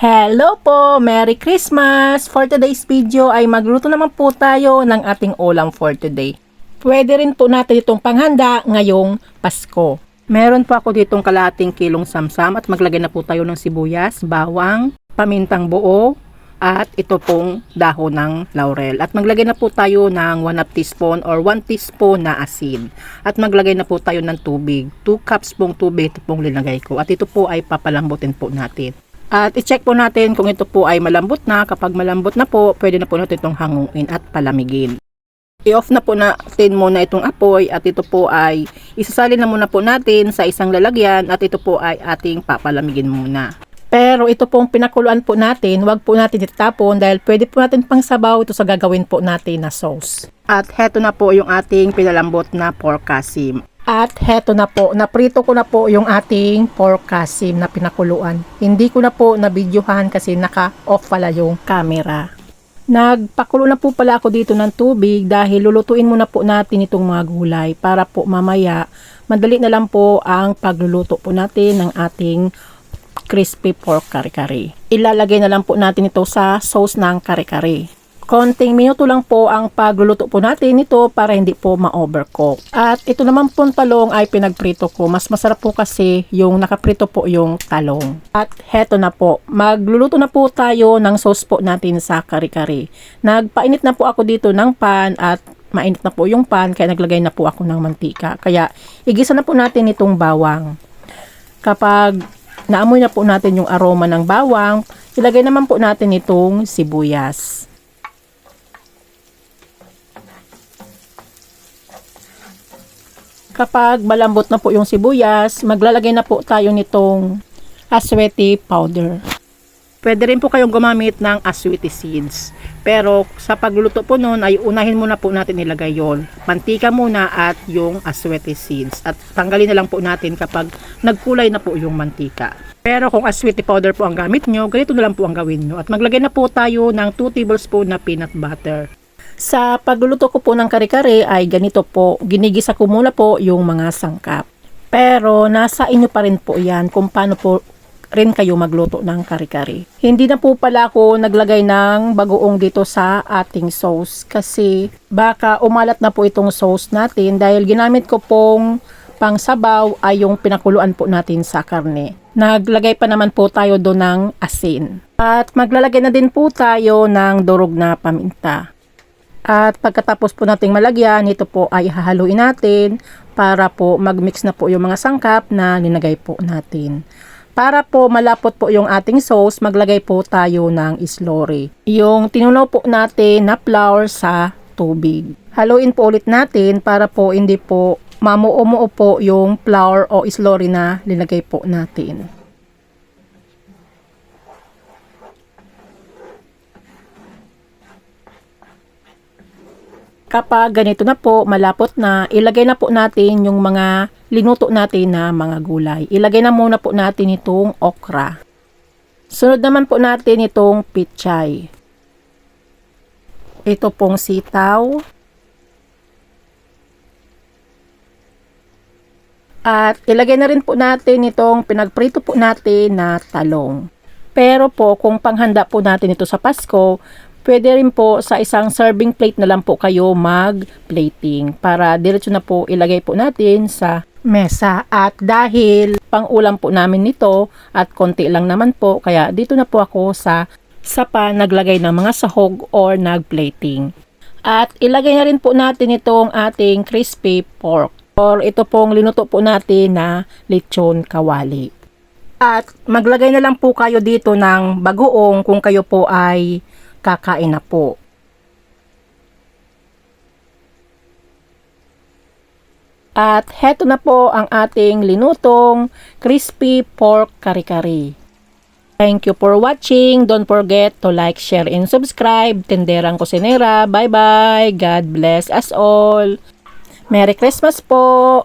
Hello po! Merry Christmas! For today's video ay magluto naman po tayo ng ating ulam for today. Pwede rin po natin itong panghanda ngayong Pasko. Meron po ako ditong kalahating kilong samsam at maglagay na po tayo ng sibuyas, bawang, pamintang buo, at ito pong dahon ng laurel. At maglagay na po tayo ng 1/2 teaspoon or 1 teaspoon na asin. At maglagay na po tayo ng tubig. 2 cups pong tubig ito pong linagay ko. At ito po ay papalambutin po natin. At i-check po natin kung ito po ay malambot na. Kapag malambot na po, pwede na po natin itong hanguin at palamigin. I-off na po natin muna itong apoy at ito po ay isasalin na muna po natin sa isang lalagyan at ito po ay ating papalamigin muna. Pero ito pong pinakuluan po natin, wag po natin itapon dahil pwede po natin pang sabaw ito sa gagawin po natin na sauce. At heto na po yung ating pinalambot na pork kasim. At heto na po, naprito ko na po yung ating pork kasim na pinakuluan. Hindi ko na po nabidyohan kasi naka-off pala yung camera. Nagpakulo na po pala ako dito ng tubig dahil lulutuin muna po natin itong mga gulay para po mamaya madali na lang po ang pagluluto po natin ng ating crispy pork kare-kare. Ilalagay na lang po natin ito sa sauce ng kare-kare. Konting minuto lang po ang pagluluto po natin ito para hindi po ma-overcook. At ito naman pong talong ay pinagprito ko. Mas masarap po kasi yung nakaprito po yung talong. At heto na po. Magluluto na po tayo ng sauce po natin sa kare-kare. Nagpainit na po ako dito ng pan at mainit na po yung pan kaya naglagay na po ako ng mantika. Kaya igisa na po natin itong bawang. Kapag naamoy na po natin yung aroma ng bawang, ilagay naman po natin itong sibuyas. Kapag malambot na po yung sibuyas, maglalagay na po tayo nitong aswete powder. Pwede rin po kayong gumamit ng aswete seeds. Pero sa pagluluto po nun ay unahin muna po natin ilagay yon. Mantika muna at yung aswete seeds. At tanggalin na lang po natin kapag nagkulay na po yung mantika. Pero kung aswete powder po ang gamit nyo, ganito na lang po ang gawin nyo. At maglagay na po tayo ng 2 tablespoon na peanut butter. Sa pagluluto ko po ng kare-kare ay ganito po, ginigisa ko muna po yung mga sangkap. Pero nasa inyo pa rin po yan kung paano po rin kayo magluto ng kare-kare. Hindi na po pala ako naglagay ng bagoong dito sa ating sauce kasi baka umalat na po itong sauce natin dahil ginamit ko pong pangsabaw ay yung pinakuluan po natin sa karne. Naglagay pa naman po tayo doon ng asin. At maglalagay na din po tayo ng durog na paminta. At pagkatapos po nating malagyan, ito po ay hahaluin natin para po magmix na po yung mga sangkap na linagay po natin. Para po malapot po yung ating sauce, maglagay po tayo ng slurry. Yung tinunaw po natin na flour sa tubig. Haluin po ulit natin para po hindi po mamuo-muo po yung flour o slurry na linagay po natin. Kapag ganito na po, malapot na, ilagay na po natin yung mga linuto natin na mga gulay. Ilagay na muna po natin itong okra. Sunod naman po natin itong pichay. Ito pong sitaw. At ilagay na rin po natin itong pinagprito po natin na talong. Pero po, kung panghanda po natin ito sa Pasko, pwede rin po sa isang serving plate na lang po kayo mag-plating para diretso na po ilagay po natin sa mesa. At dahil pang-ulam po namin nito at konti lang naman po, kaya dito na po ako sa pan naglagay ng mga sahog or nag-plating. At ilagay na rin po natin itong ating crispy pork or ito pong linuto po natin na lechon kawali. At maglagay na lang po kayo dito ng bagoong kung kayo po ay kakain na po. At heto na po ang ating linutong crispy pork kare-kare. Thank you for watching. Don't forget to like, share, and subscribe. Tenderang Kusinera. Bye-bye. God bless us all. Merry Christmas po!